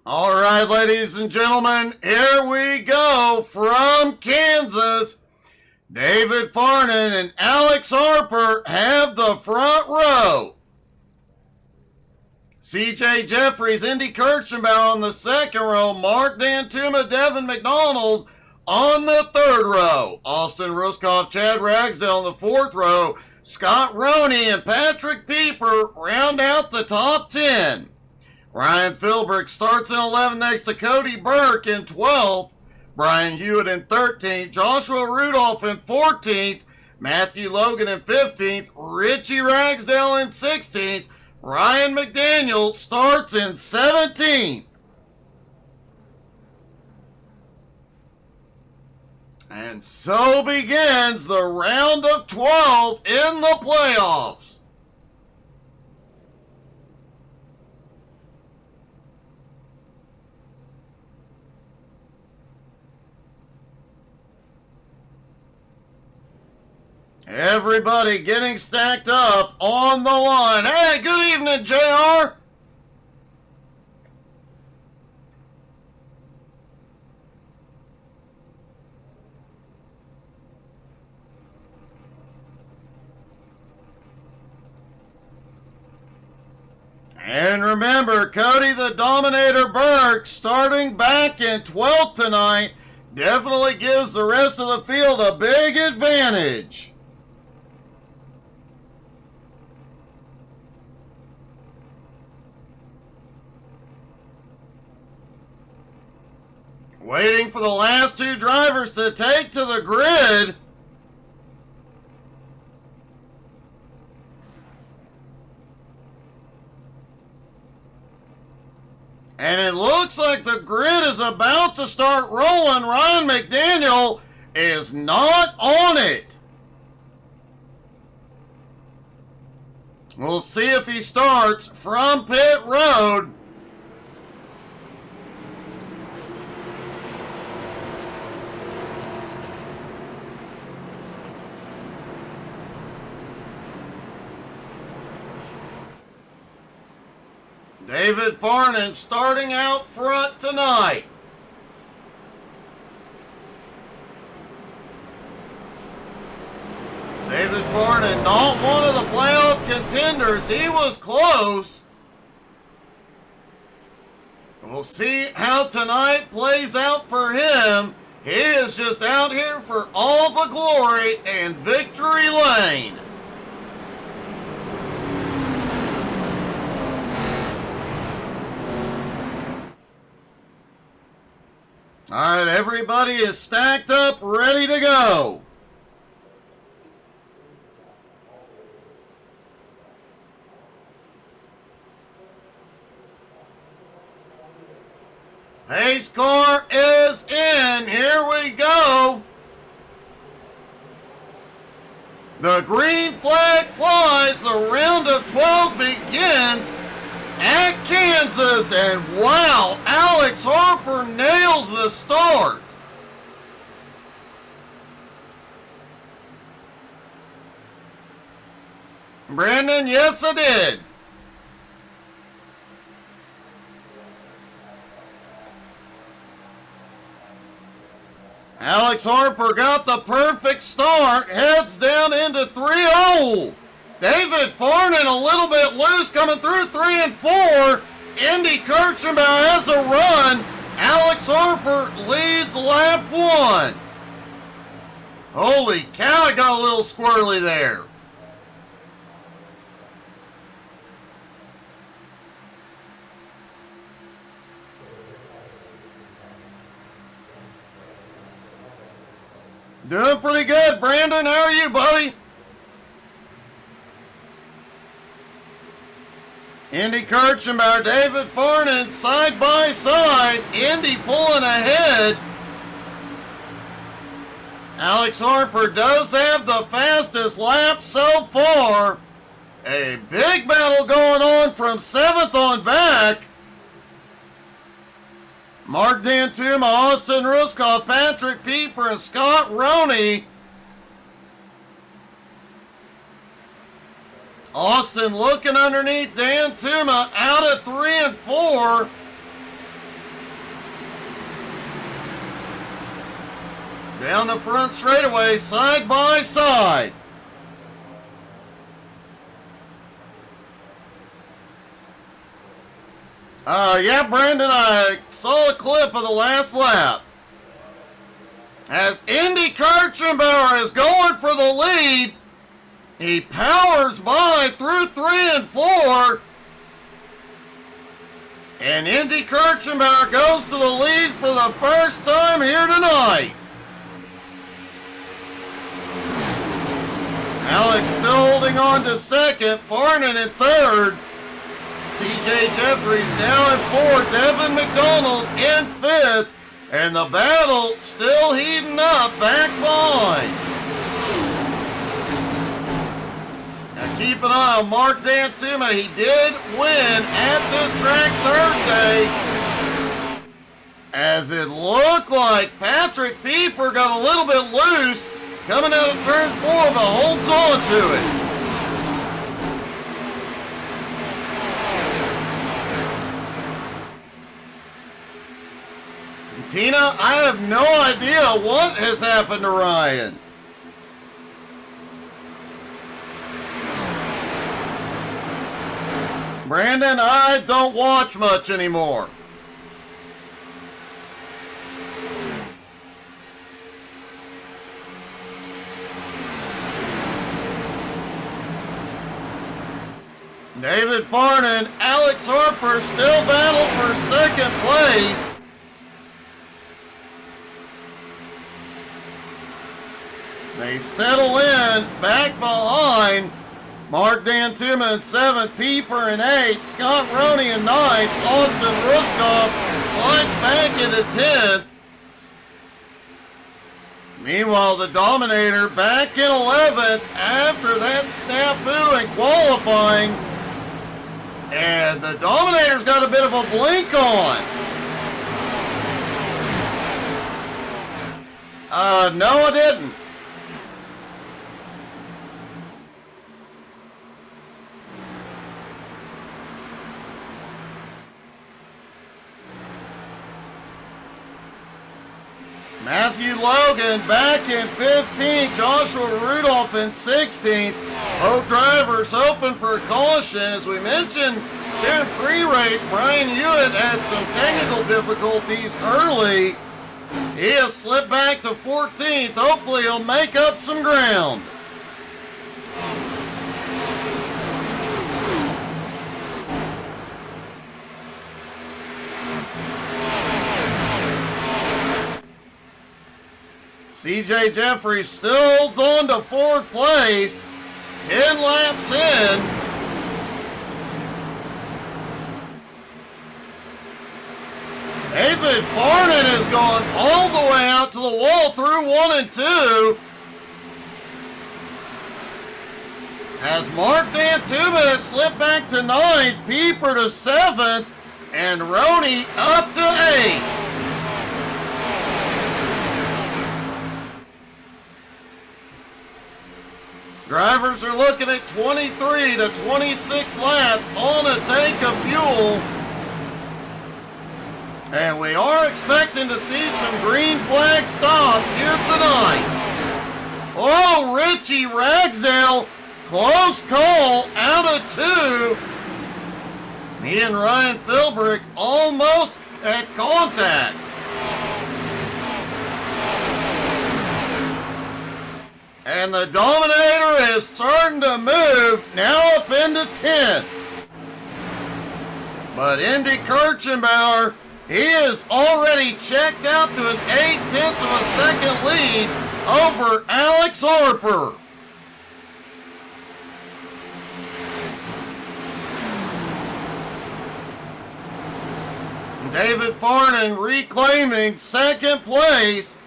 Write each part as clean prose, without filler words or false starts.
All right, ladies and gentlemen, here we go from Kansas. David Farnan and Alex Harper have the front row. C.J. Jeffries, Indy Kirchenbauer on the second row. Mark Dantuma, Devin McDonald on the third row. Austin Ruskoff, Chad Ragsdale on the fourth row. Scott Roney and Patrick Pieper round out the top 10. Ryan Philbrick starts in 11th next to Cody Burke in 12th. Brian Hewitt in 13th. Joshua Rudolph in 14th. Matthew Logan in 15th. Richie Ragsdale in 16th. Ryan McDaniel starts in 17th. And so begins the round of 12 in the playoffs. Everybody getting stacked up on the line. Hey, good evening, JR. And remember, Cody the Dominator Burke starting back in 12th tonight definitely gives the rest of the field a big advantage. Waiting for the last two drivers to take to the grid. And it looks like the grid is about to start rolling. Ryan McDaniel is not on it. We'll see if he starts from pit road. David Farnan starting out front tonight. David Farnan, not one of the playoff contenders. He was close. We'll see how tonight plays out for him. He is just out here for all the glory and victory lane. All right, everybody is stacked up, ready to go. Pace car is in. Here we go. The green flag flies. The round of 12 begins at Kansas, and wow, Alex Harper nails the start. Brandon, yes I did. Alex Harper got the perfect start, heads down into 3-0. David Farnan a little bit loose coming through 3 and 4. Indy Kirchenbauer has a run. Alex Harper leads lap 1. Holy cow, I got a little squirrely there. Doing pretty good, Brandon. How are you, buddy? Indy Kirchenbauer, David Farnan side by side. Indy pulling ahead. Alex Harper does have the fastest lap so far. A big battle going on from 7th on back. Mark Dantuma, Austin Ruskoff, Patrick Pieper, and Scott Roney. Austin looking underneath Dantuma out at 3 and 4. down the front straightaway, side by side. Yeah, Brandon, I saw a clip of the last lap. As Andy Kirchenbauer is going for the lead, he powers by through 3 and 4. And Andy Kirchenbauer goes to the lead for the first time here tonight. Alex still holding on to second, Farnan in third. CJ Jeffries now in fourth, Devin McDonald in fifth, and the battle still heating up back behind. Now keep an eye on Mark Dantuma. He did win at this track Thursday, as it looked like Patrick Pieper got a little bit loose coming out of turn 4, but holds on to it. Tina, I have no idea what has happened to Ryan. Brandon, I don't watch much anymore. David Farnan, Alex Harper still battle for second place. They settle in back behind. Mark Dantuma in 7th, Pieper in 8th, Scott Roney in 9th, Austin Ruskoff slides back into 10th. Meanwhile, the Dominator back in 11th after that snafu in qualifying. And the Dominator's got a bit of a blink on. No, I didn't. Matthew Logan back in 15th, Joshua Rudolph in 16th. Both drivers hoping for a caution. As we mentioned during pre-race, Brian Hewitt had some technical difficulties early. He has slipped back to 14th. Hopefully he'll make up some ground. CJ Jeffries still holds on to 4th place, 10 laps in. David Farnan has gone all the way out to the wall through 1 and 2. As Mark Dantuma has slipped back to 9th, Pieper to 7th, and Roney up to 8th. Drivers are looking at 23 to 26 laps on a tank of fuel. And we are expecting to see some green flag stops here tonight. Oh, Richie Ragsdale, close call, out of 2. He and Ryan Philbrick almost at contact. And the Dominator is starting to move, now up into 10th. But Andy Kirchenbauer, he is already checked out to an 8/10 of a second lead over Alex Harper. David Farnan reclaiming second place.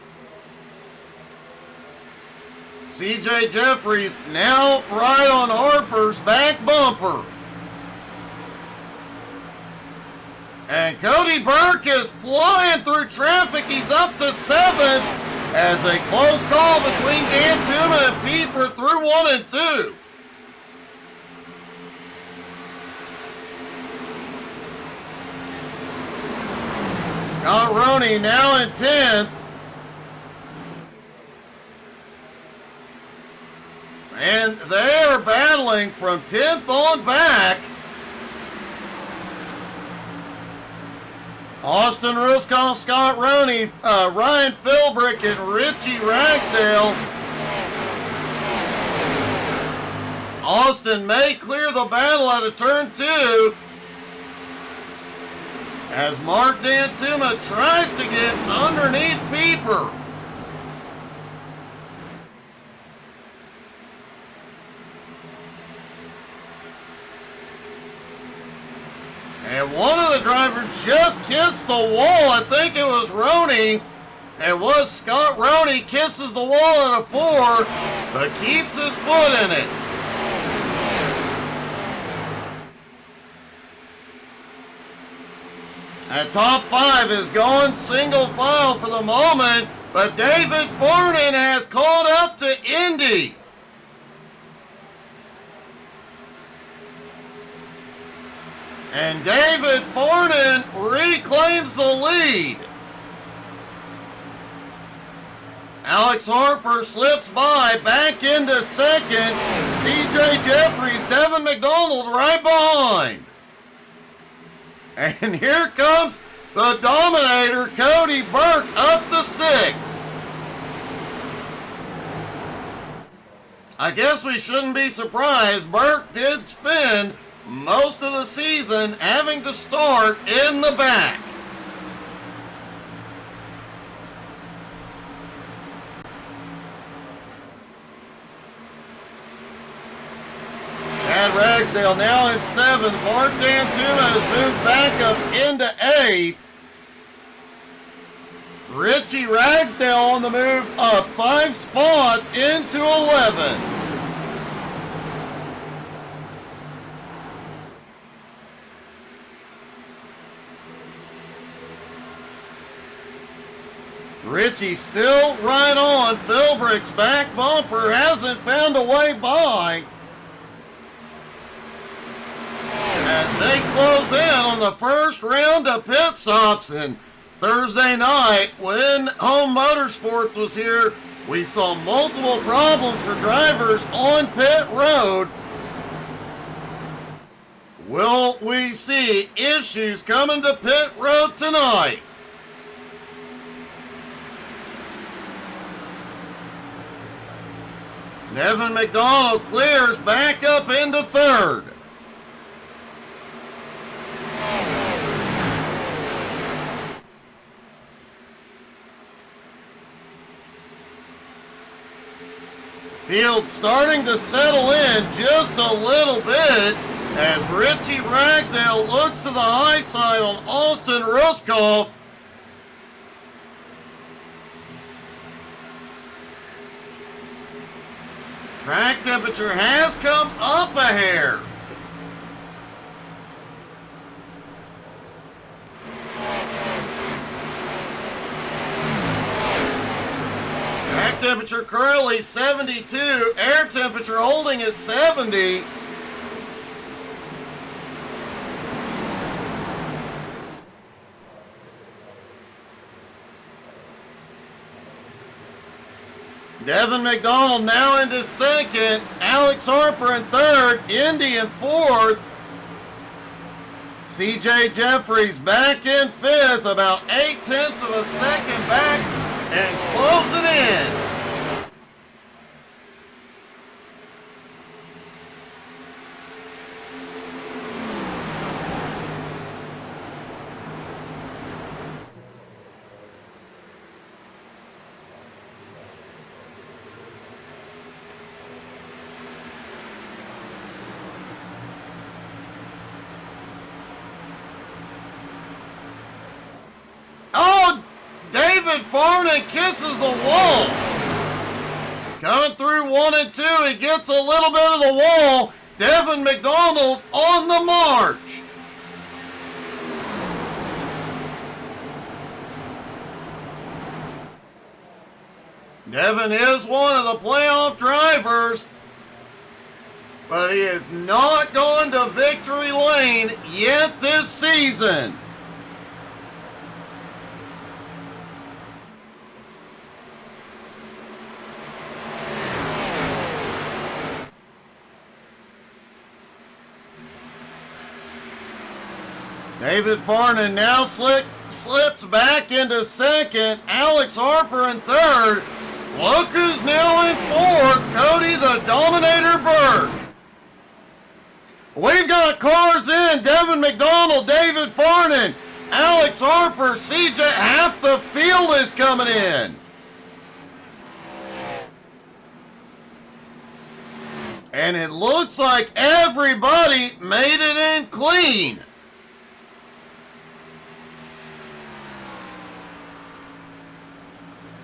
CJ Jeffries now right on Harper's back bumper. And Cody Burke is flying through traffic. He's up to 7th as a close call between Dantuma and Pieper through 1 and 2. Scott Roney now in 10th. battling from 10th on back. Austin Ruskoff, Scott Roney, Ryan Philbrick, and Richie Ragsdale. Austin may clear the battle out of turn 2 as Mark Dantuma tries to get underneath Pieper. And one of the drivers just kissed the wall. I think it was Roney. It was Scott Roney, kisses the wall at a 4, but keeps his foot in it. And top 5 is going single file for the moment, but David Farnan has caught up to Indy. And David Farnan reclaims the lead. Alex Harper slips by, back into second. CJ Jeffries, Devin McDonald right behind. And here comes the Dominator, Cody Burke, up to 6th. I guess we shouldn't be surprised. Burke did spend most of the season having to start in the back. Chad Ragsdale now in 7th. Mark Dantuma has moved back up into 8th. Richie Ragsdale on the move up 5 spots into 11th. Richie still right on. Philbrick's back bumper hasn't found a way by. As they close in on the first round of pit stops. And Thursday night, when Home Motorsports was here, we saw multiple problems for drivers on pit road. Will we see issues coming to pit road tonight? Devin McDonald clears back up into 3rd. Field starting to settle in just a little bit as Richie Ragsdale looks to the high side on Austin Ruskoff. Track temperature has come up a hair. Track temperature currently 72, air temperature holding at 70. Devin McDonald now into 2nd, Alex Harper in 3rd, Indy in 4th. CJ Jeffries back in 5th, about 0.8 of a second back, and closing in. David Farnan kisses the wall. Coming through 1 and 2, he gets a little bit of the wall. Devin McDonald on the march. Devin is one of the playoff drivers, but he is not going to victory lane yet this season. David Farnan now slips back into second. Alex Harper in third. Look who's now in fourth. Cody the Dominator Burke. We've got cars in. Devin McDonald, David Farnan, Alex Harper, CJ. Half the field is coming in. And it looks like everybody made it in clean.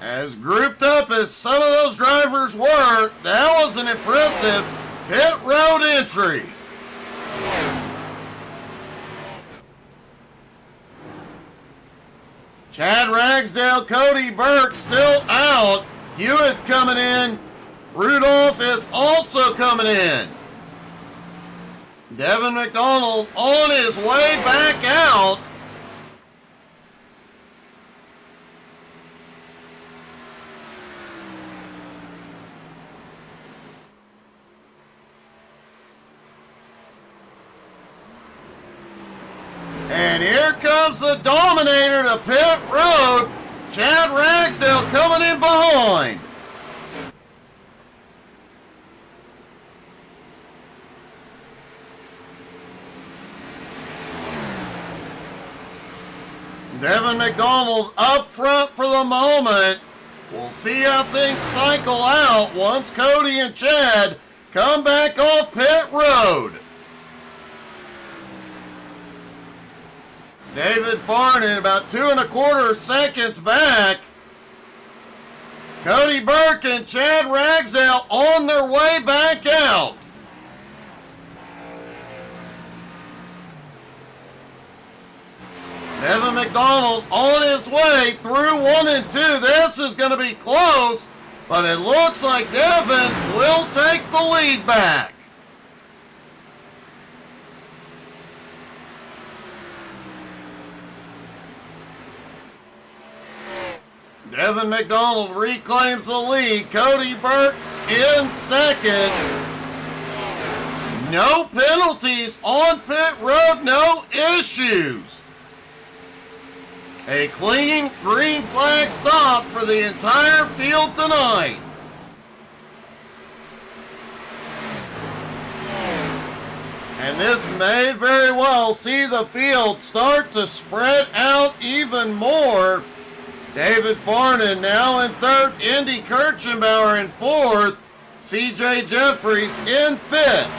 As grouped up as some of those drivers were, that was an impressive pit road entry. Chad Ragsdale, Cody Burke still out. Hewitt's coming in. Rudolph is also coming in. Devin McDonald on his way back out. And here comes the Dominator to pit road. Chad Ragsdale coming in behind. Devin McDonald up front for the moment. We'll see how things cycle out once Cody and Chad come back off pit road. David Farnan about 2 1/4 seconds back. Cody Burke and Chad Ragsdale on their way back out. Devin McDonald on his way through 1 and 2. This is going to be close, but it looks like Devin will take the lead back. Devin McDonald reclaims the lead. Cody Burke in second. No penalties on pit road, no issues. A clean green flag stop for the entire field tonight. And this may very well see the field start to spread out even more. David Farnan now in third, Indy Kirchenbauer in fourth, CJ Jeffries in fifth.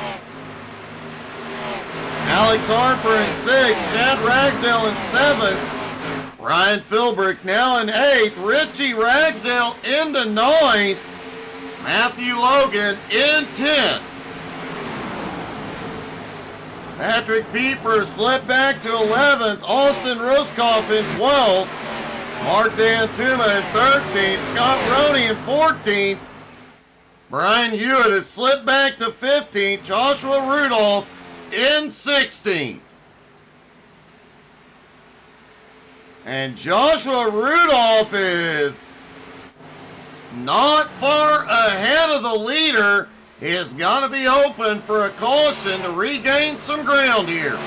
Alex Harper in sixth, Chad Ragsdale in seventh, Ryan Philbrick now in eighth, Richie Ragsdale into ninth, Matthew Logan in 10th. Patrick Pieper slipped back to 11th, Austin Ruskoff in 12th, Mark D'Antuma in 13th, Scott Roney in 14th, Brian Hewitt has slipped back to 15th, Joshua Rudolph in 16th. And Joshua Rudolph is not far ahead of the leader. He has got to be open for a caution to regain some ground here.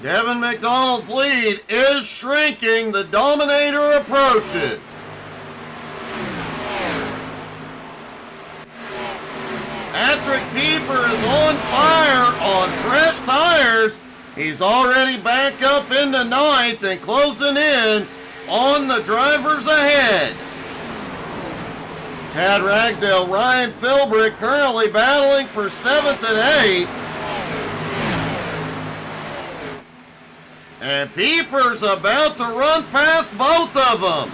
Devin McDonald's lead is shrinking. The Dominator approaches. Patrick Pieper is on fire on fresh tires. He's already back up into ninth and closing in on the drivers ahead. Chad Ragsdale, Ryan Philbrick currently battling for 7th and 8th. And Pieper's about to run past both of them.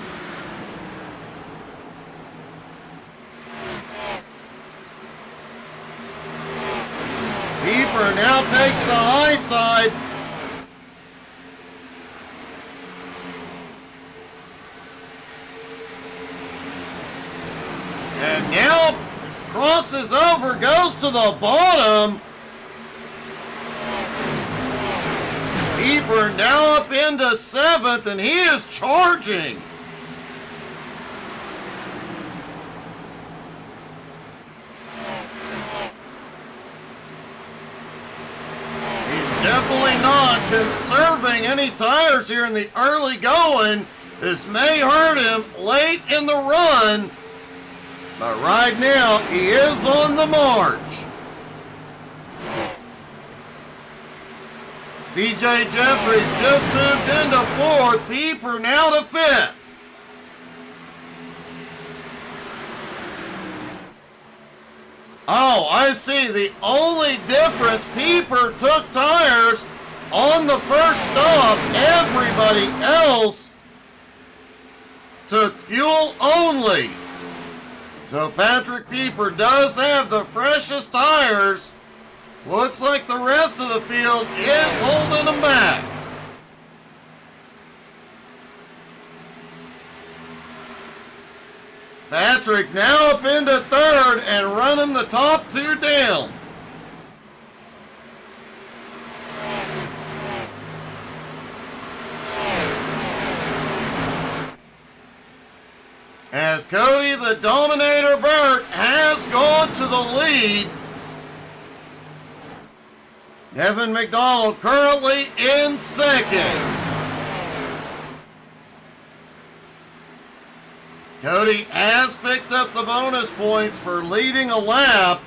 Pieper now takes the high side. And now crosses over, goes to the bottom. Pieper now up into 7th, and he is charging. Definitely not conserving any tires here in the early going. This may hurt him late in the run, but right now he is on the march. CJ Jeffries just moved into fourth. Pieper now to fifth. Oh, I see. The only difference, Pieper took tires on the first stop. Everybody else took fuel only. So Patrick Pieper does have the freshest tires. Looks like the rest of the field is holding them back. Patrick now up into third and running the top two down. As Cody the Dominator Burke has gone to the lead. Devin McDonald currently in second. Cody has picked up the bonus points for leading a lap.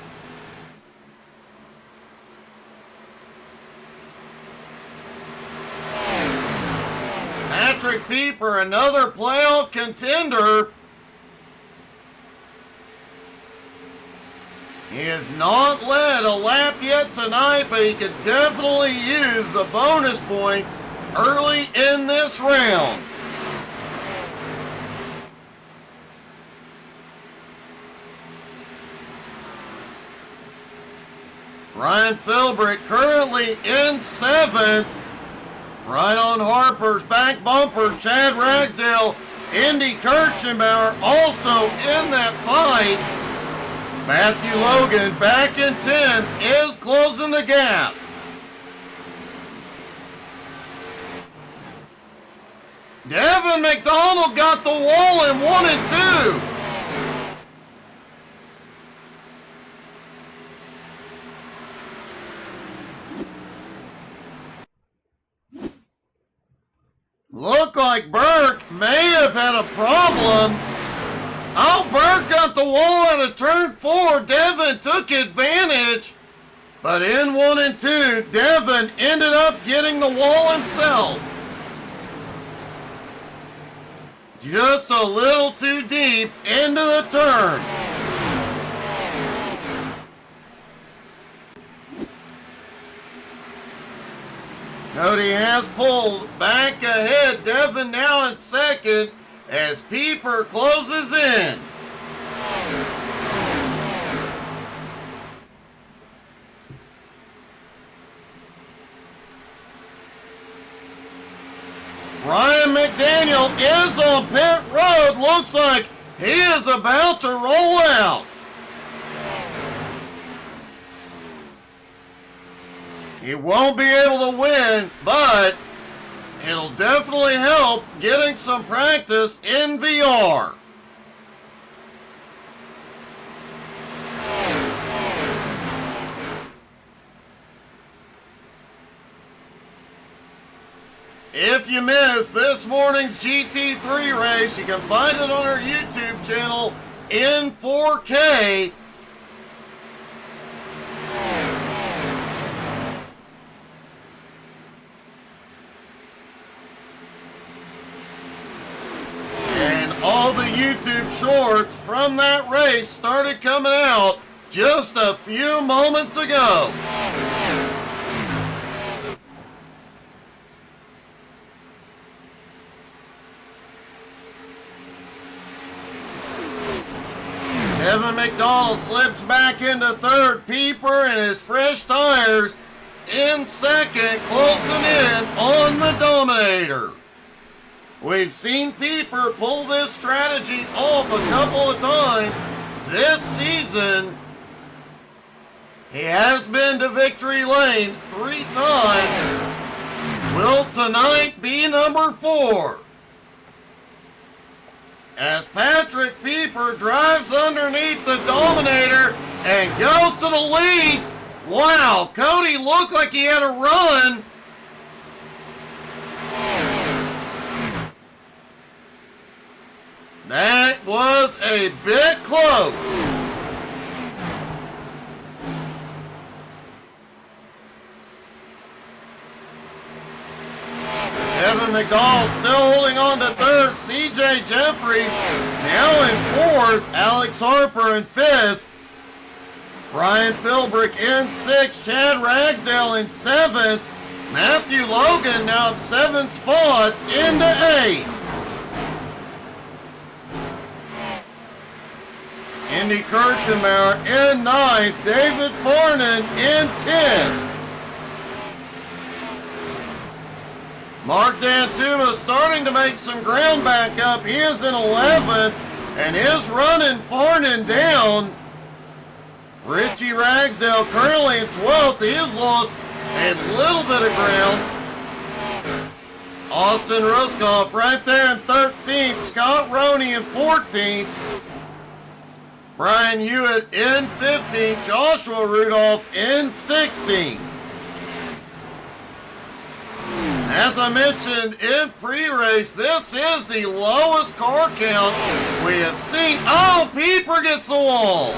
Patrick Pieper, another playoff contender. He has not led a lap yet tonight, but he could definitely use the bonus points early in this round. Ryan Philbrick currently in seventh. Right on Harper's back bumper, Chad Ragsdale, Indy Kirchenbauer also in that fight. Matthew Logan back in 10th is closing the gap. Devin McDonald got the wall in 1 and 2. Looked like Burke may have had a problem. Oh, Burke got the wall out of turn 4. Devin took advantage. But in 1 and 2, Devin ended up getting the wall himself. Just a little too deep into the turn. Cody has pulled back ahead. Devin now in second as Pieper closes in. Ryan McDaniel is on pit road. Looks like he is about to roll out. He won't be able to win, but it'll definitely help getting some practice in VR. If you missed this morning's GT3 race, you can find it on our YouTube channel in 4K. All the YouTube shorts from that race started coming out just a few moments ago. Devin McDonald slips back into third. Pieper and his fresh tires in second, closing in on the Dominator. We've seen Pieper pull this strategy off a couple of times this season. He has been to victory lane 3 times. Will tonight be number 4? As Patrick Pieper drives underneath the Dominator and goes to the lead. Wow, Cody looked like he had a run. That was a bit close. Evan McDonald still holding on to third. CJ Jeffries now in fourth. Alex Harper in fifth. Ryan Philbrick in sixth. Chad Ragsdale in seventh. Matthew Logan now up 7 spots into 8th. Andy Kirchenbauer in 9th. David Farnan in 10th. Mark Dantuma starting to make some ground back up. He is in 11th and is running Farnan down. Richie Ragsdale currently in 12th. He has lost a little bit of ground. Austin Ruskoff right there in 13th. Scott Roney in 14th. Brian Hewitt in 15th. Joshua Rudolph in 16th. As I mentioned in pre-race, this is the lowest car count we have seen. Oh, Pieper gets the wall.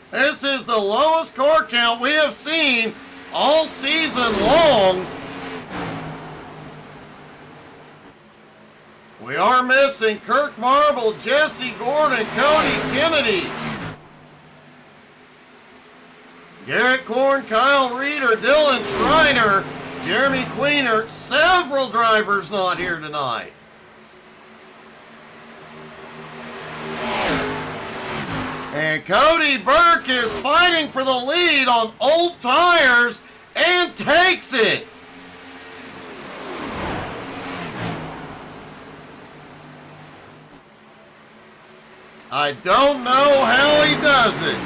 This is the lowest car count we have seen all season long. We are missing Kirk Marble, Jesse Gordon, Cody Kennedy, Garrett Korn, Kyle Reeder, Dylan Schreiner, Jeremy Queener. Several drivers not here tonight. And Cody Burke is fighting for the lead on old tires and takes it. I don't know how he does it.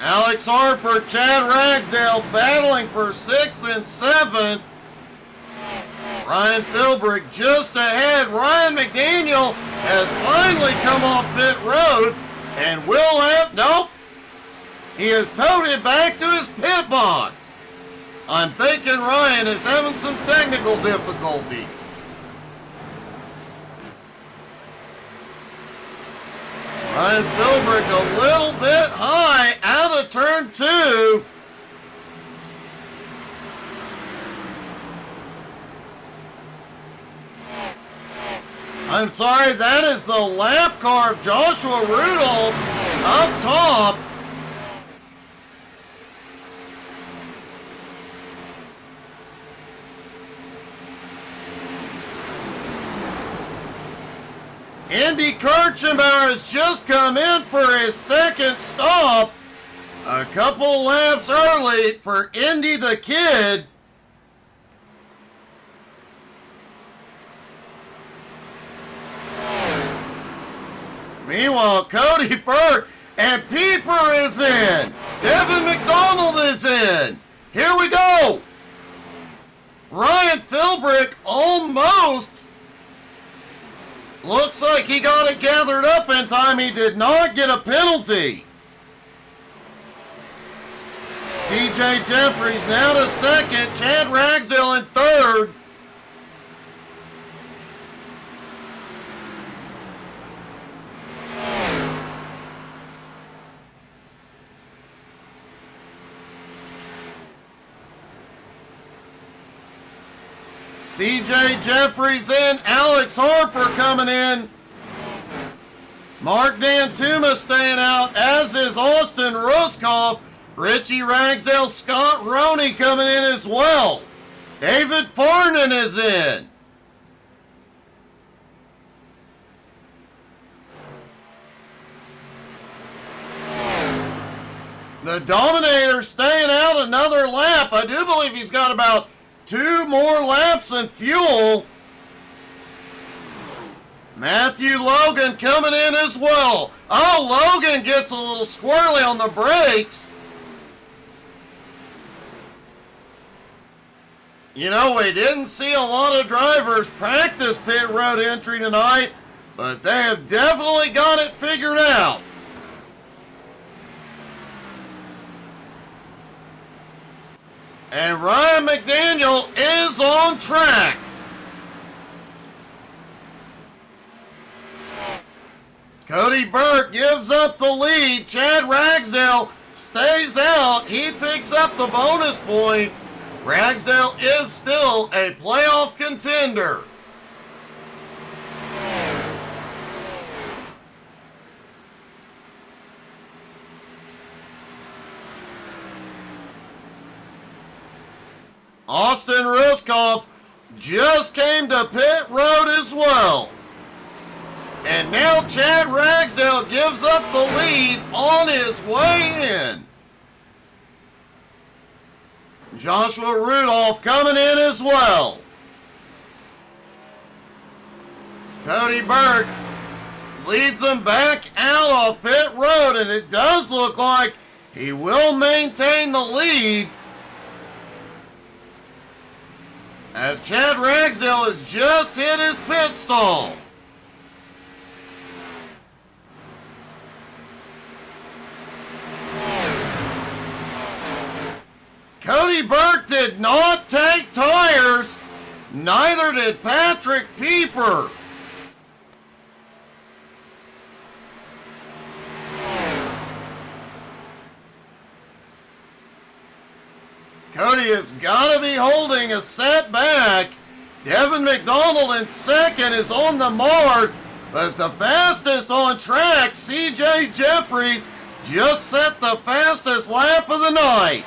Alex Harper, Chad Ragsdale battling for 6th and 7th. Ryan Philbrick just ahead. Ryan McDaniel has finally come off pit road and will have, nope, he has towed it back to his pit box. I'm thinking Ryan is having some technical difficulties. Ryan Philbrick a little bit high out of turn 2. I'm sorry, that is the lap car of Joshua Rudolph up top. Andy Kirchenbauer has just come in for his second stop. A couple laps early for Indy the Kid. Meanwhile, Cody Burke and Pieper is in. Devin McDonald is in. Here we go. Ryan Philbrick almost looks like he got it gathered up in time. He did not get a penalty. CJ Jeffries now to second. Chad Ragsdale in third. CJ Jeffries in, Alex Harper coming in. Mark Dantuma staying out, as is Austin Ruskoff. Richie Ragsdale, Scott Roney coming in as well. David Farnan is in. The Dominator staying out another lap. I do believe he's got about 2 more laps in fuel. Matthew Logan coming in as well. Oh, Logan gets a little squirrely on the brakes. You know, we didn't see a lot of drivers practice pit road entry tonight, but they have definitely got it figured out. And Ryan McDaniel is on track. Cody Burke gives up the lead. Chad Ragsdale stays out. He picks up the bonus points. Ragsdale is still a playoff contender. Austin Ruskoff just came to pit road as well. And now Chad Ragsdale gives up the lead on his way in. Joshua Rudolph coming in as well. Cody Burke leads him back out of pit road, and it does look like he will maintain the lead as Chad Ragsdale has just hit his pit stall. Cody Burke did not take tires, neither did Patrick Pieper. Cody has got to be holding a setback. Devin McDonald in second is on the mark, but the fastest on track, CJ Jeffries, just set the fastest lap of the night.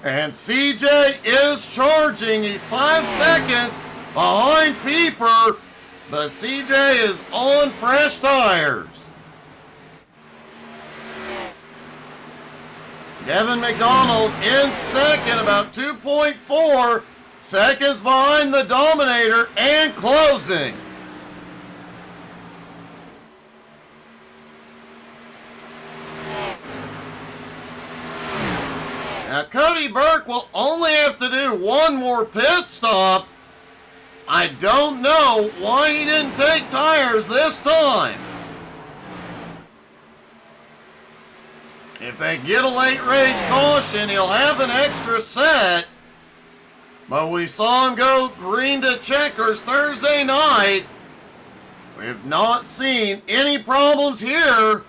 And CJ is charging. He's 5 seconds behind Pieper, but CJ is on fresh tires. Devin McDonald in second, about 2.4 seconds behind the Dominator and closing. Now, Cody Burke will only have to do one more pit stop. I don't know why he didn't take tires this time. If they get a late race caution, he'll have an extra set. But we saw him go green to checkers Thursday night. We have not seen any problems here.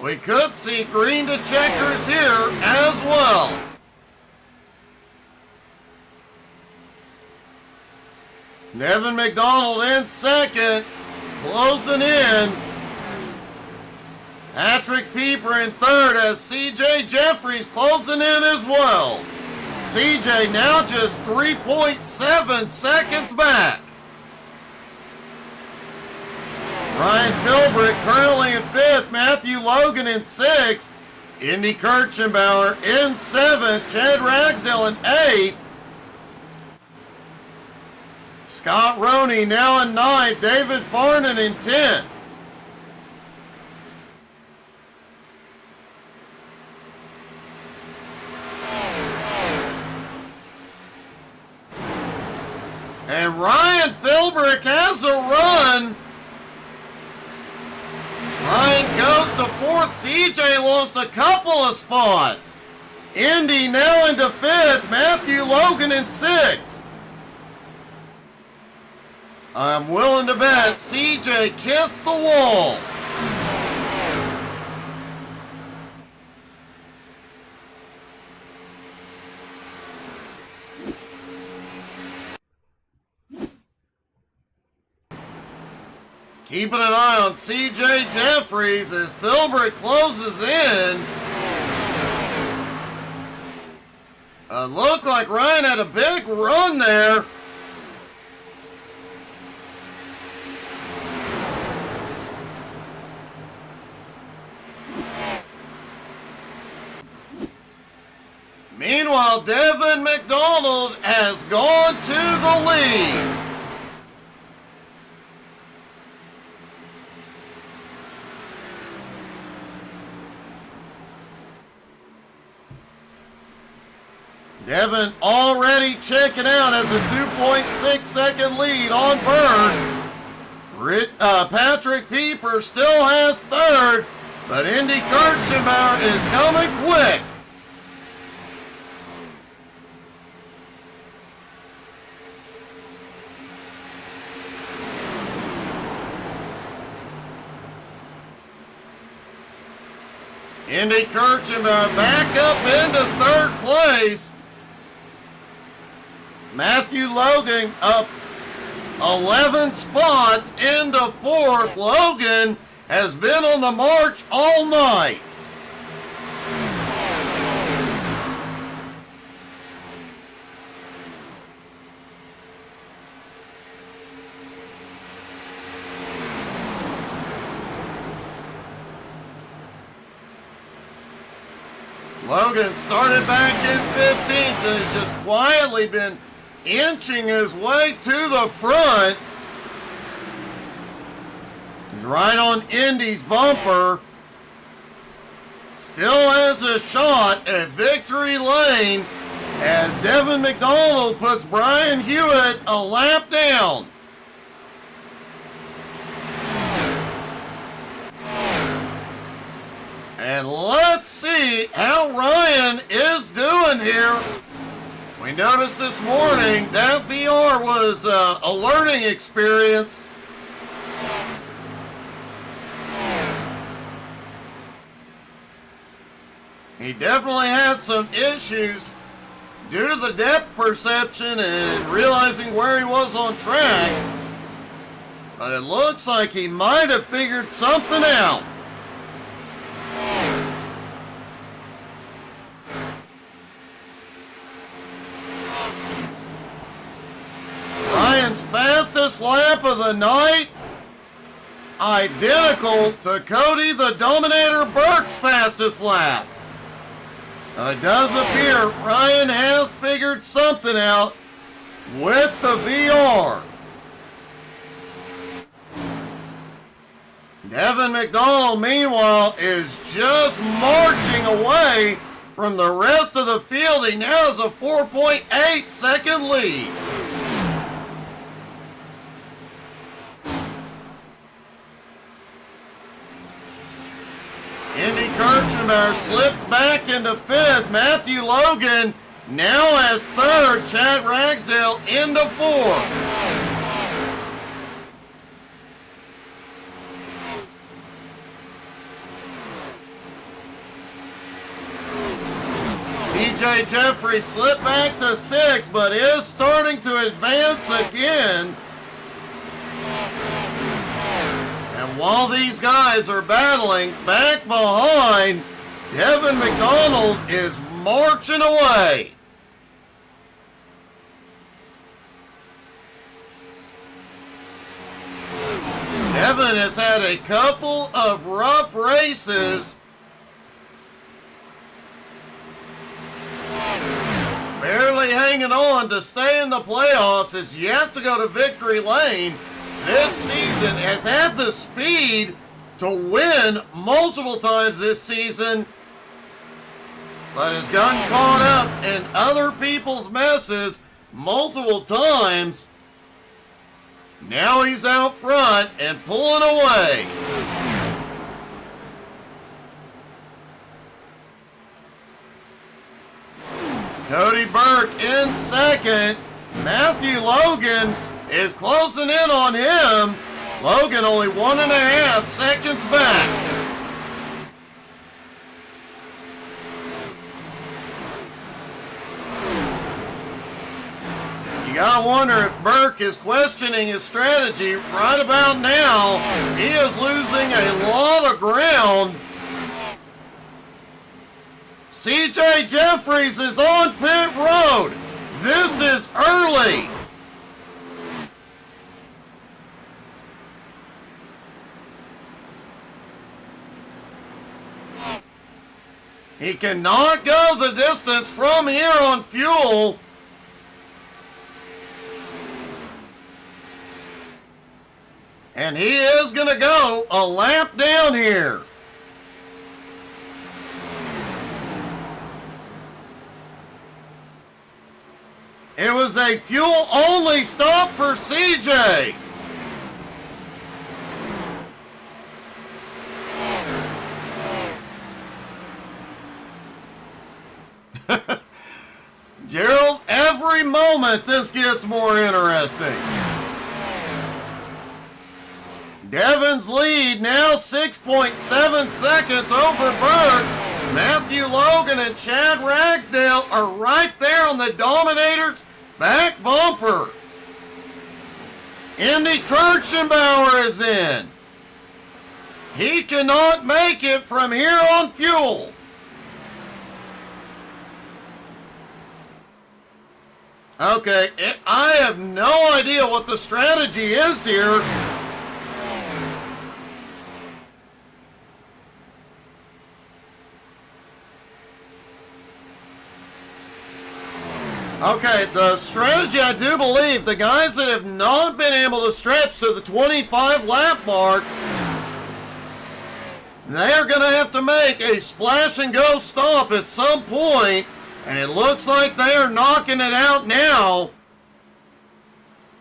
We could see green to checkers here as well. Devin McDonald in second, closing in. Patrick Pieper in third as CJ Jeffries closing in as well. CJ now just 3.7 seconds back. Ryan Philbrick currently in fifth, Matthew Logan in sixth, Indy Kirchenbauer in seventh, Chad Ragsdale in eighth, Scott Roney now in ninth, David Farnan in 10th. And Ryan Philbrick has a run. Ryan goes to fourth. CJ lost a couple of spots. Indy now into fifth. Matthew Logan in sixth. I'm willing to bet CJ kissed the wall. Keeping an eye on CJ Jeffries as Philbrick closes in. Looked like Ryan had a big run there. Meanwhile, Devin McDonald has gone to the lead. Devin already checking out as a 2.6 second lead on Bird. Patrick Pieper still has third, but Indy Kirchenbauer is coming quick. Indy Kirchenbauer back up into third place. Matthew Logan up 11 spots into fourth. Logan has been on the march all night. Logan started back in 15th and has just quietly been inching his way to the front. He's right on Indy's bumper. Still has a shot at victory lane as Devin McDonald puts Brian Hewitt a lap down. And let's see how Ryan is doing here. We noticed this morning that VR was a learning experience. He definitely had some issues due to the depth perception and realizing where he was on track. But it looks like he might have figured something out. Ryan's fastest lap of the night, identical to Cody the Dominator Burke's fastest lap. It does appear Ryan has figured something out with the VR. Devin McDonald, meanwhile, is just marching away from the rest of the field. He now has a 4.8 second lead. Indy Kirchenbauer slips back into fifth. Matthew Logan now has third. Chad Ragsdale into fourth. CJ Jeffrey slipped back to sixth, but is starting to advance again. And while these guys are battling back behind, Devin McDonald is marching away. Devin has had a couple of rough races. Barely hanging on to stay in the playoffs, is yet to go to victory lane. This season has had the speed to win multiple times this season, but has gotten caught up in other people's messes multiple times. Now he's out front and pulling away. Cody Burke in second. Matthew Logan is closing in on him. Logan only 1.5 seconds back. You gotta wonder if Burke is questioning his strategy. Right about now, he is losing a lot of ground. CJ Jeffries is on pit road. This is early. He cannot go the distance from here on fuel. And he is going to go a lap down here. It was a fuel-only stop for CJ. Gerald, every moment this gets more interesting. Devin's lead now 6.7 seconds over Burke. Matthew Logan and Chad Ragsdale are right there on the Dominator's back bumper. Andy Kirchenbauer is in. He cannot make it from here on fuel. Okay, I have no idea what the strategy is here. Okay, the strategy, I do believe, the guys that have not been able to stretch to the 25 lap mark, they are going to have to make a splash and go stop at some point. And it looks like they are knocking it out now.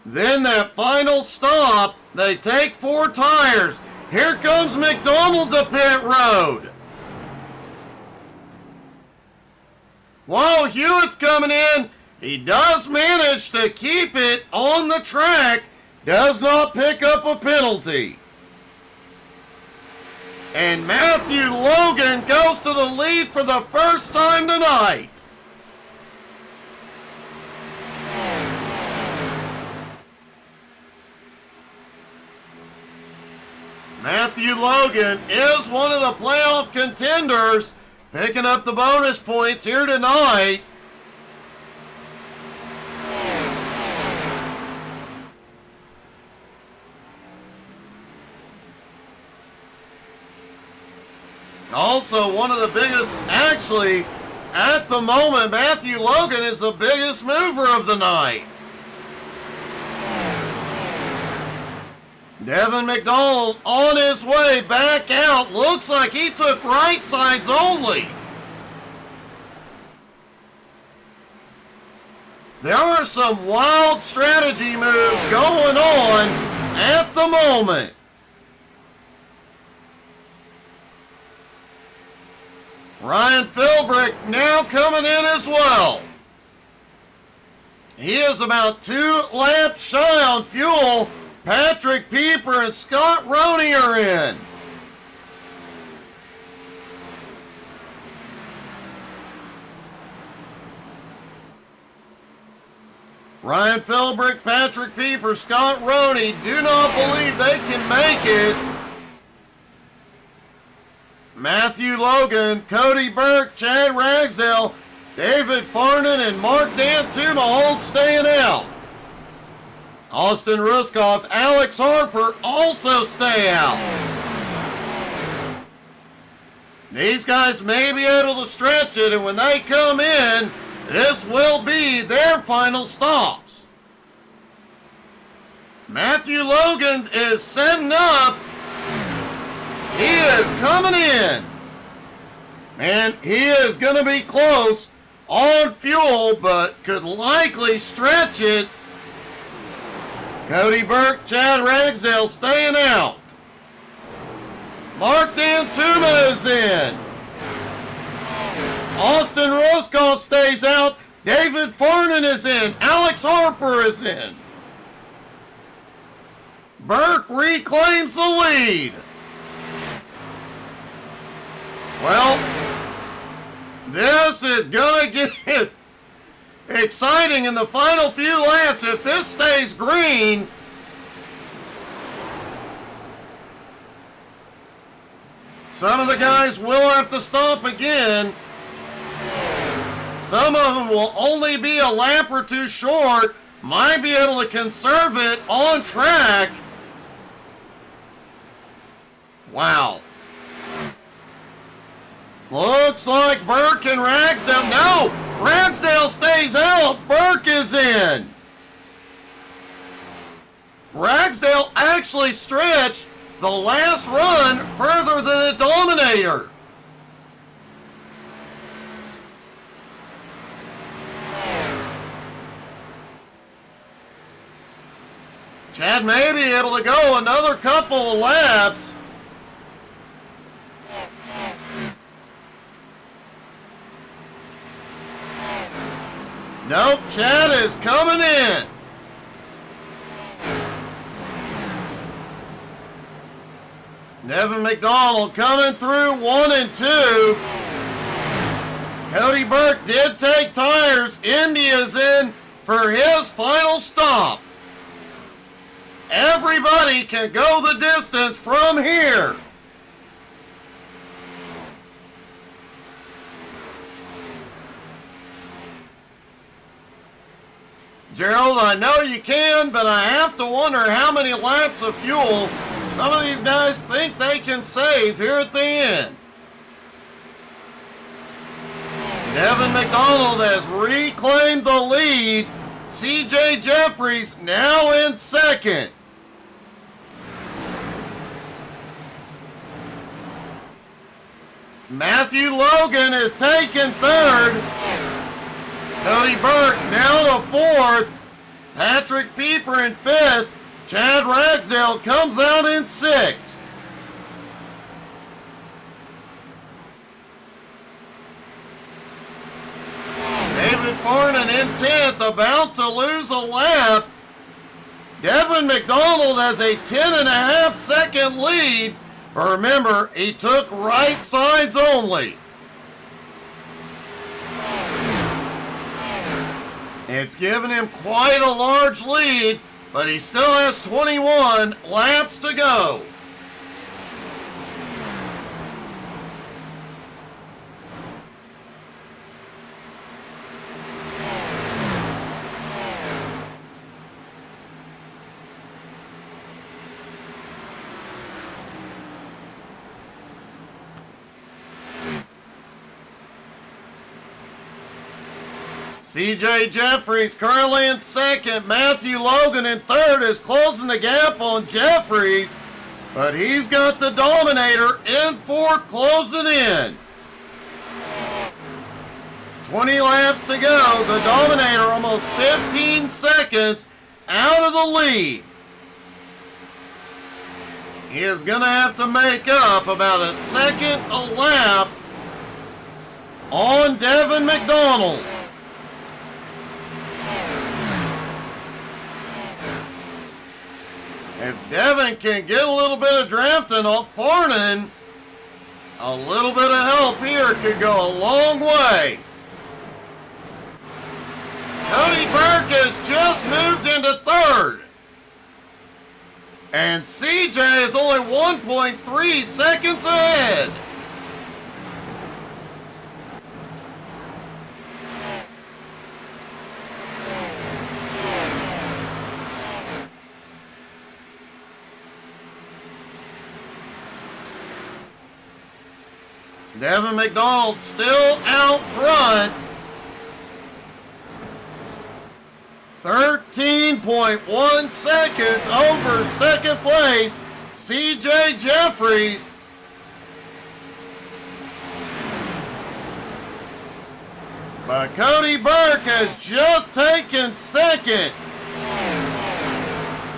Then that final stop, they take 4 tires. Here comes McDonald to pit road. Whoa, Hewitt's coming in. He does manage to keep it on the track. Does not pick up a penalty. And Matthew Logan goes to the lead for the first time tonight. Matthew Logan is one of the playoff contenders, picking up the bonus points here tonight. Also, one of the biggest, actually, at the moment, Matthew Logan is the biggest mover of the night. Devin McDonald on his way back out. Looks like he took right sides only. There are some wild strategy moves going on at the moment. Ryan Philbrick now coming in as well. He is about 2 laps shy on fuel. Patrick Pieper and Scott Roney are in. Ryan Philbrick, Patrick Pieper, Scott Roney do not believe they can make it. Matthew Logan, Cody Burke, Chad Ragsdale, David Farnan, and Mark Dantuma all staying out. Austin Ruskoff, Alex Harper also stay out. These guys may be able to stretch it, and when they come in, this will be their final stops. Matthew Logan is setting up. He is coming in. And he is going to be close on fuel, but could likely stretch it. Cody Burke, Chad Ragsdale staying out. Mark Dantuma is in. Austin Ruskoff stays out. David Farnan is in. Alex Harper is in. Burke reclaims the lead. Well, this is going to get exciting in the final few laps. If this stays green, some of the guys will have to stop again. Some of them will only be a lap or 2 short, might be able to conserve it on track. Wow. Looks like Burke and Ragsdale. No! Ragsdale stays out. Burke is in. Ragsdale actually stretched the last run further than the Dominator. Chad may be able to go another couple of laps. Nope, Chad is coming in. Devin McDonald coming through 1 and 2. Cody Burke did take tires. India's in for his final stop. Everybody can go the distance from here. Gerald, I know you can, but I have to wonder how many laps of fuel some of these guys think they can save here at the end. Devin McDonald has reclaimed the lead. CJ Jeffries now in second. Matthew Logan is taking third. Cody Burke now to fourth. Patrick Pieper in fifth. Chad Ragsdale comes out in sixth. David Farnan in 10th, about to lose a lap. Devin McDonald has a 10.5 second lead. But remember, he took right sides only. It's given him quite a large lead, but he still has 21 laps to go. CJ Jeffries currently in second. Matthew Logan in third is closing the gap on Jeffries, but he's got the Dominator in fourth closing in. 20 laps to go. The Dominator almost 15 seconds out of the lead. He is going to have to make up about a second a lap on Devin McDonald. If Devin can get a little bit of drafting off Farnan, a little bit of help here could go a long way. Cody Burke has just moved into third. And CJ is only 1.3 seconds ahead. Devin McDonald still out front. 13.1 seconds over second place. CJ Jeffries. But Cody Burke has just taken second.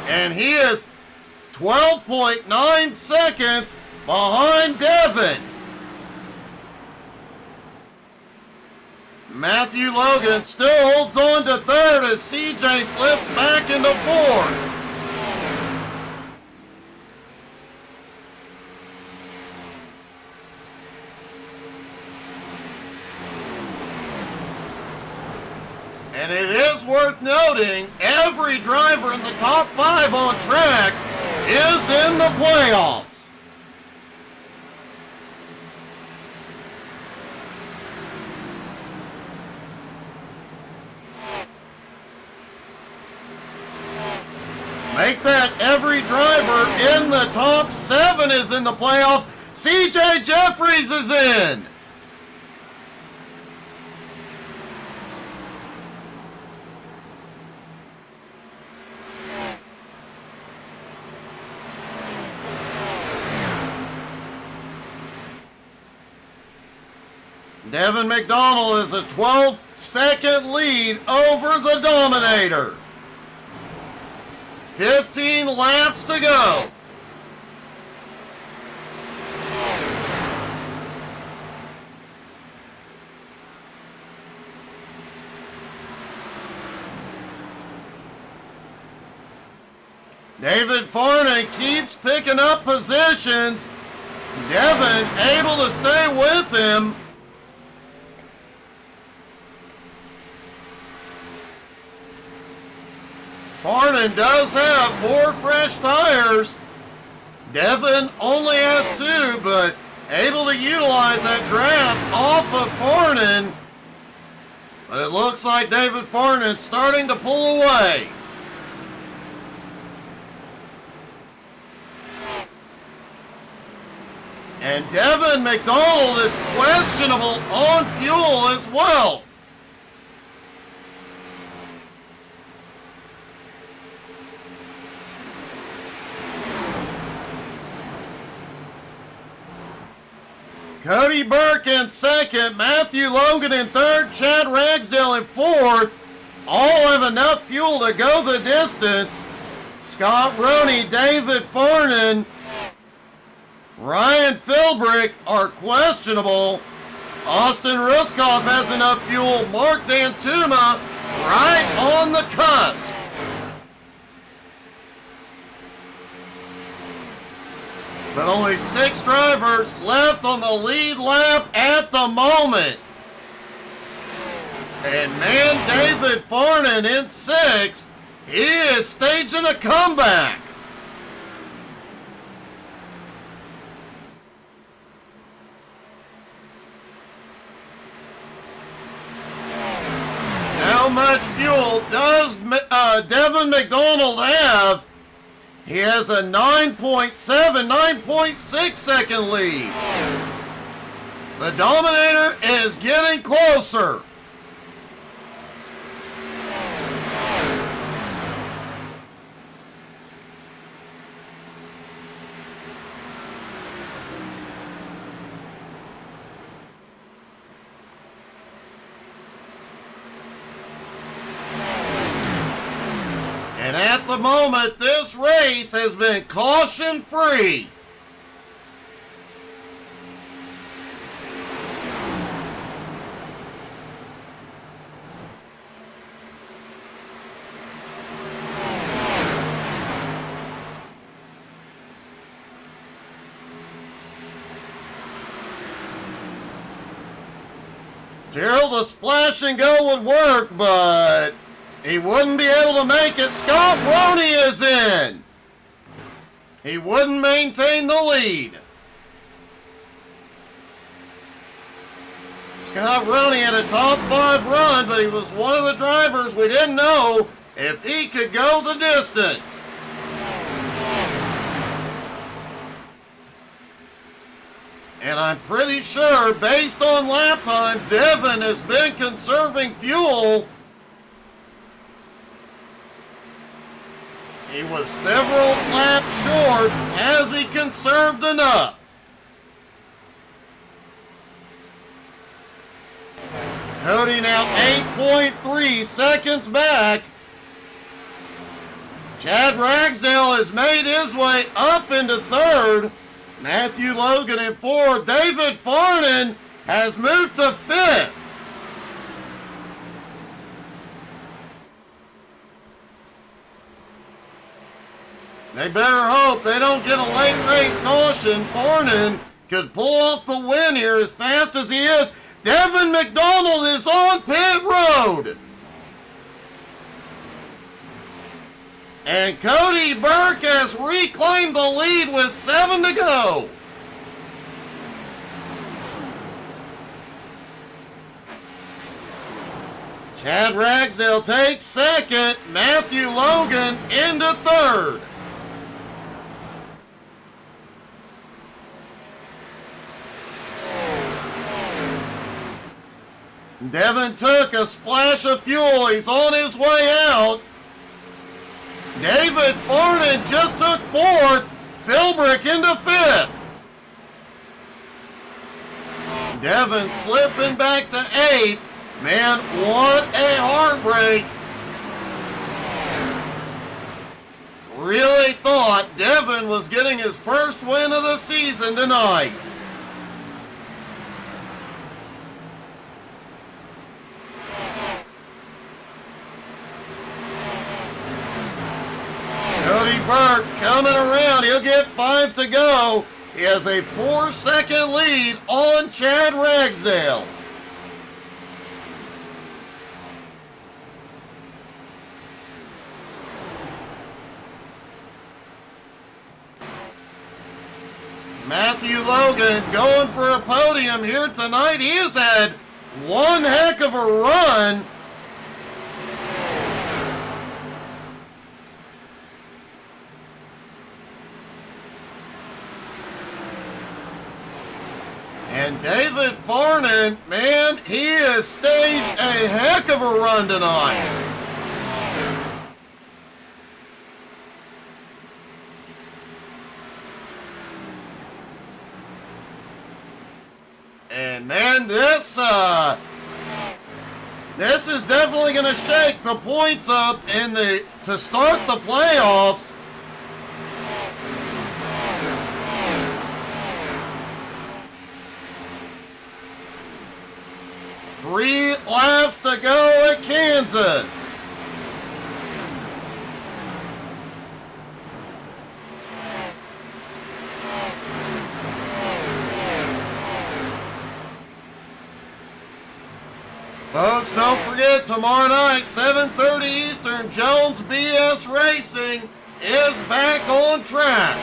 And he is 12.9 seconds behind Devin. Matthew Logan still holds on to third as CJ slips back into fourth. And it is worth noting, every driver in the top 5 on track is in the playoffs. Make that every driver in the top 7 is in the playoffs. CJ Jeffries is in. Devin McDonald is a 12-second lead over the Dominator. 15 laps to go. David Farnan keeps picking up positions. Devin able to stay with him. Farnan does have 4 fresh tires. Devin only has 2, but able to utilize that draft off of Farnan. But it looks like David Farnan starting to pull away. And Devin McDonald is questionable on fuel as well. Cody Burke in second, Matthew Logan in third, Chad Ragsdale in fourth. All have enough fuel to go the distance. Scott Roney, David Farnan, Ryan Philbrick are questionable. Austin Ruskoff has enough fuel. Mark Dantuma right on the cusp. But only 6 drivers left on the lead lap at the moment. And man, David Farnan in 6th. He is staging a comeback. How much fuel does Devin McDonald have? He has a 9.7, 9.6 second lead. The Dominator is getting closer. And at the moment, this race has been caution-free. Gerald, the splash and go would work, but he wouldn't be able to make it. Scott Roney is in. He wouldn't maintain the lead. Scott Roney had a top 5 run, but he was one of the drivers we didn't know if he could go the distance. And I'm pretty sure, based on lap times, Devin has been conserving fuel. He was several laps short. Has he conserved enough? Cody now 8.3 seconds back. Chad Ragsdale has made his way up into third. Matthew Logan in fourth. David Farnan has moved to fifth. They better hope they don't get a late race caution. Farnan could pull off the win here as fast as he is. Devin McDonald is on pit road. And Cody Burke has reclaimed the lead with 7 to go. Chad Ragsdale takes second. Matthew Logan into third. Devin took a splash of fuel. He's on his way out. David Farnan just took fourth. Philbrick into fifth. Devin slipping back to eighth. Man, what a heartbreak. they thought Devin was getting his first win of the season tonight. Cody Burke coming around. He'll get 5 to go. He has a 4-second lead on Chad Ragsdale. Matthew Logan going for a podium here tonight. He has had one heck of a run. And David Farnan, man, he has staged a heck of a run tonight. And man, this is definitely going to shake the points up to start the playoffs. Three laps to go at Kansas. Folks, don't forget, tomorrow night, 7:30 Eastern, Jones BS Racing is back on track.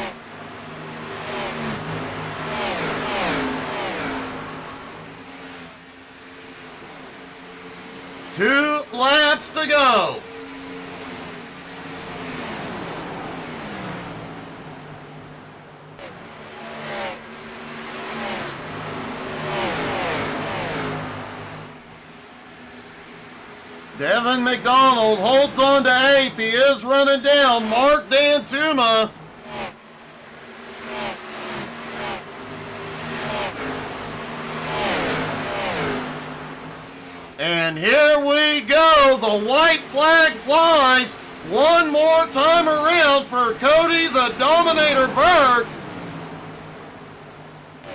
Two laps to go. Devin McDonald holds on to 8th. He is running down Mark Dantuma. And here we go. The white flag flies one more time around for Cody the Dominator Burke.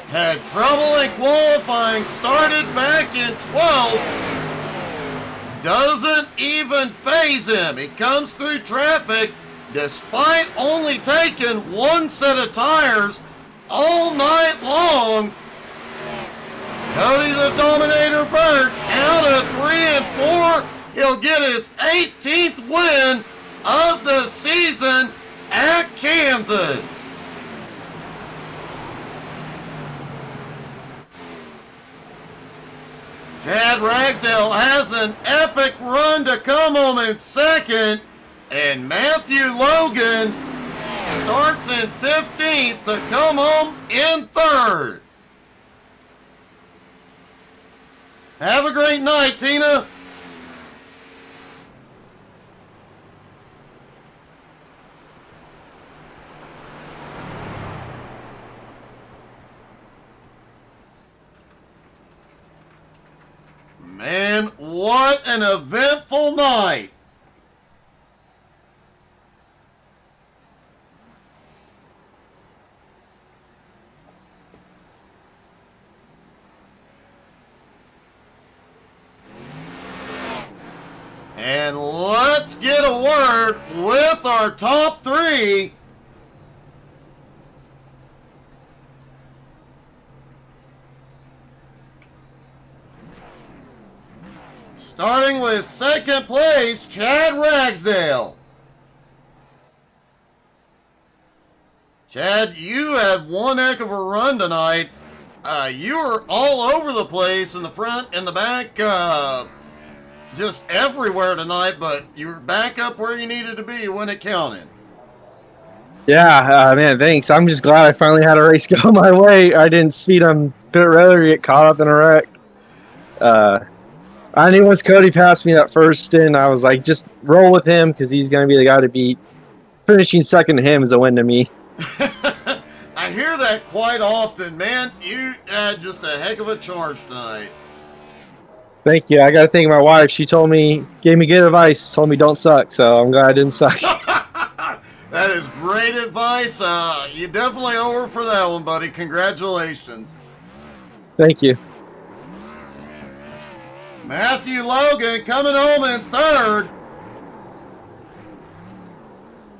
Had trouble in qualifying, started back in 12th. Doesn't even faze him. He comes through traffic despite only taking one set of tires all night long. Cody the Dominator Burke out of 3 and 4. He'll get his 18th win of the season at Kansas. Chad Ragsdale has an epic run to come home in 2nd, and Matthew Logan starts in 15th to come home in 3rd. Have a great night, Tina. Man, what an eventful night. And let's get a word with our top 3. Starting with 2nd place, Chad Ragsdale. Chad, you had one heck of a run tonight. You were all over the place in the front and the back, just everywhere tonight, but you were back up where you needed to be when it counted. Yeah, man, thanks. I'm just glad I finally had a race go my way. I didn't speed on pit road or get caught up in a wreck. I knew once Cody passed me that first stint, I was like, just roll with him because he's going to be the guy to beat. Finishing second to him is a win to me. I hear that quite often. Man, you had just a heck of a charge tonight. Thank you. I got to thank my wife. She gave me good advice, told me don't suck, so I'm glad I didn't suck. That is great advice. You definitely owe her for that one, buddy. Congratulations. Thank you. Matthew Logan coming home in third.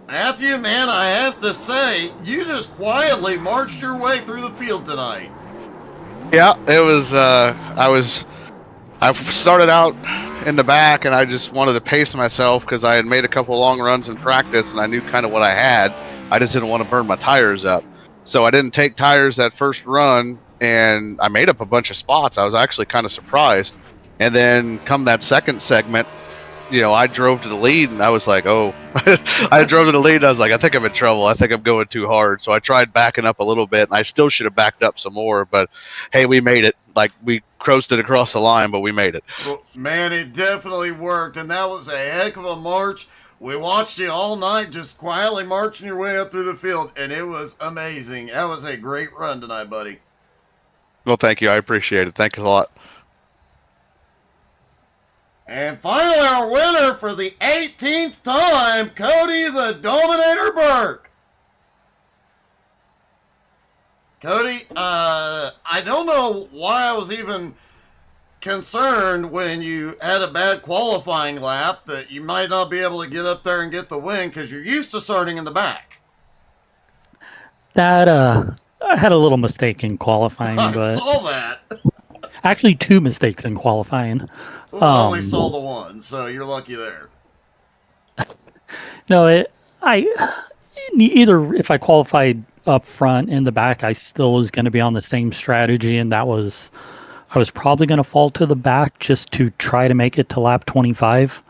Matthew, man, I have to say, you just quietly marched your way through the field tonight. Yeah, it was. I started out in the back, and I just wanted to pace myself because I had made a couple long runs in practice, and I knew kind of what I had. I just didn't want to burn my tires up, so I didn't take tires that first run, and I made up a bunch of spots. I was actually kind of surprised, and then come that second segment, I drove to the lead, and I was like, oh, I drove to the lead, and I was like, I think I'm in trouble. I think I'm going too hard. So I tried backing up a little bit, and I still should have backed up some more. But, hey, we made it. Like, we coasted across the line, but we made it. Well, man, it definitely worked, and that was a heck of a march. We watched you all night just quietly marching your way up through the field, and it was amazing. That was a great run tonight, buddy. Well, thank you. I appreciate it. Thanks a lot. And finally, our winner for the 18th time, Cody the Dominator Burke. Cody, I don't know why I was even concerned when you had a bad qualifying lap that you might not be able to get up there and get the win because you're used to starting in the back. That, I had a little mistake in qualifying, I but saw that. actually 2 mistakes in qualifying. Well, I only saw the one, so you're lucky there. No, either if I qualified up front in the back, I still was going to be on the same strategy, and I was probably going to fall to the back just to try to make it to lap 25.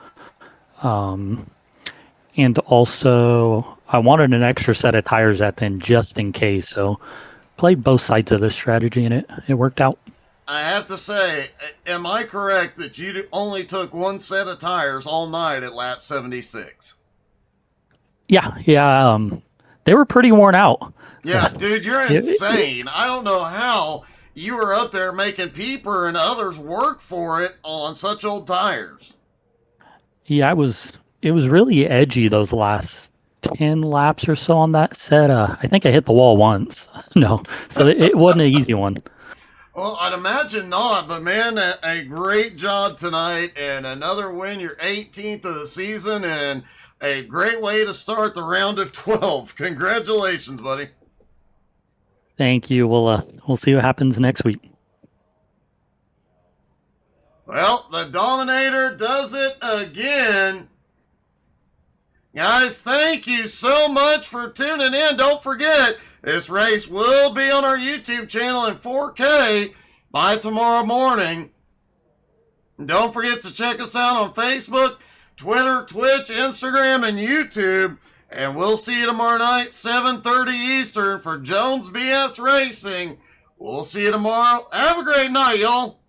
And also, I wanted an extra set of tires at the end just in case, so played both sides of the strategy, and it worked out. I have to say, am I correct that you only took one set of tires all night at lap 76? Yeah. They were pretty worn out. Yeah, dude, you're insane. I don't know how you were up there making Peeper and others work for it on such old tires. Yeah, it was really edgy those last 10 laps or so on that set. I think I hit the wall once. No, so it wasn't an easy one. Well, I'd imagine not, but man, a great job tonight and another win, your 18th of the season, and a great way to start the round of 12. Congratulations, buddy. Thank you. We'll see what happens next week. Well, the Dominator does it again. Guys, thank you so much for tuning in. Don't forget, this race will be on our YouTube channel in 4K by tomorrow morning. And don't forget to check us out on Facebook, Twitter, Twitch, Instagram, and YouTube. And we'll see you tomorrow night, 7:30 Eastern for Jones BS Racing. We'll see you tomorrow. Have a great night, y'all.